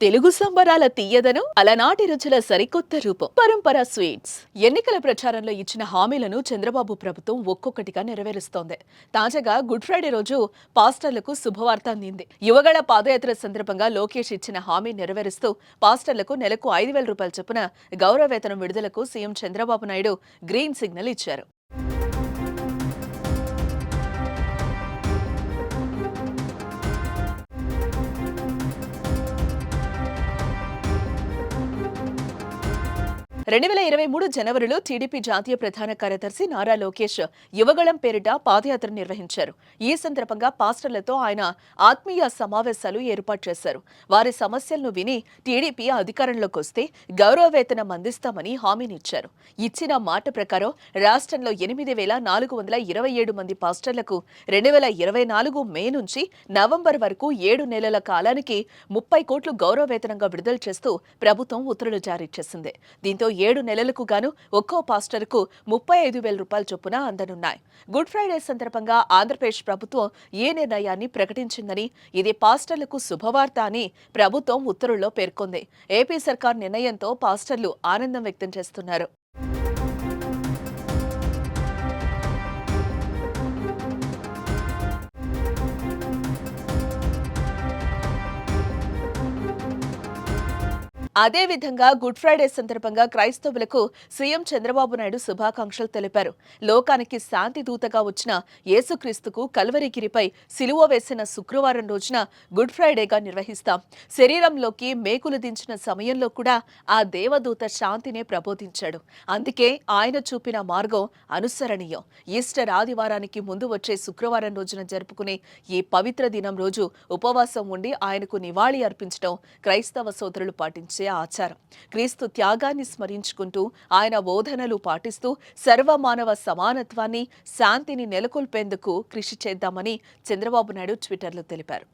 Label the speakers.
Speaker 1: తెలుగు సంబరాల తీయదనం అలనాటి రుచుల సరికొత్త రూపం పరంపర స్వీట్స్. ఎన్నికల ప్రచారంలో ఇచ్చిన హామీలను చంద్రబాబు ప్రభుత్వం ఒక్కొక్కటిగా నెరవేరుస్తోంది. తాజాగా గుడ్ ఫ్రైడే రోజు పాస్టర్లకు శుభవార్త అందింది. యువగళ పాదయాత్ర సందర్భంగా లోకేష్ ఇచ్చిన హామీ నెరవేరుస్తూ పాస్టర్లకు నెలకు 5,000 రూపాయల చొప్పున గౌరవ వేతనం విడుదలకు CM Chandrababu Naidu green signal ఇచ్చారు. 2023 జనవరిలో టీడీపీ జాతీయ ప్రధాన కార్యదర్శి నారా లోకేష్ యువగళం పేరిట పాదయాత్ర నిర్వహించారు. ఈ సందర్భంగా పాస్టర్లతో ఆయన ఆత్మీయ సమావేశాలు ఏర్పాటు చేశారు. వారి సమస్యలను విని టీడీపీ అధికారంలోకి వస్తే గౌరవ వేతనం అందిస్తామని హామీనిచ్చారు. ఇచ్చిన మాట ప్రకారం రాష్ట్రంలో 8,427 మంది పాస్టర్లకు 2024 మే నుంచి నవంబర్ వరకు 7 నెలల కాలానికి 30 కోట్లు గౌరవ వేతనంగా విడుదల చేస్తూ ప్రభుత్వం ఉత్తర్వులు జారీ చేసింది. దీంతో 7 నెలలకు గాను ఒక్కో పాస్టర్కు 35,000 రూపాయల చొప్పున అందనున్నాయి. గుడ్ ఫ్రైడే సందర్భంగా ఆంధ్రప్రదేశ్ ప్రభుత్వం ఈ నిర్ణయాన్ని ప్రకటించిందని, ఇది పాస్టర్లకు శుభవార్త అని ప్రభుత్వం ఉత్తర్వుల్లో పేర్కొంది. ఏపీ సర్కార్ నిర్ణయంతో పాస్టర్లు ఆనందం వ్యక్తం చేస్తున్నారు. అదేవిధంగా గుడ్ ఫ్రైడే సందర్భంగా క్రైస్తవులకు సీఎం చంద్రబాబు నాయుడు శుభాకాంక్షలు తెలిపారు. లోకానికి శాంతి దూతగా వచ్చిన యేసుక్రీస్తుకు కల్వరిగిరిపై సిలువ వేసిన శుక్రవారం రోజున గుడ్ ఫ్రైడేగా నిర్వహిస్తాం. శరీరంలోకి మేకులు దించిన సమయంలో కూడా ఆ దేవదూత శాంతినే ప్రబోధించాడు. అందుకే ఆయన చూపిన మార్గం అనుసరణీయం. ఈస్టర్ ఆదివారానికి ముందు వచ్చే శుక్రవారం రోజున జరుపుకునే ఈ పవిత్ర దినం రోజు ఉపవాసం ఉండి ఆయనకు నివాళి అర్పించడం క్రైస్తవ సోదరులు పాటించే ఆచారం. క్రీస్తు త్యాగాన్ని స్మరించుకుంటూ ఆయన బోధనలు పాటిస్తూ సర్వమానవ సమానత్వాన్ని, శాంతిని నెలకొల్పేందుకు కృషి చేద్దామని చంద్రబాబు నాయుడు ట్విట్టర్లో తెలిపారు.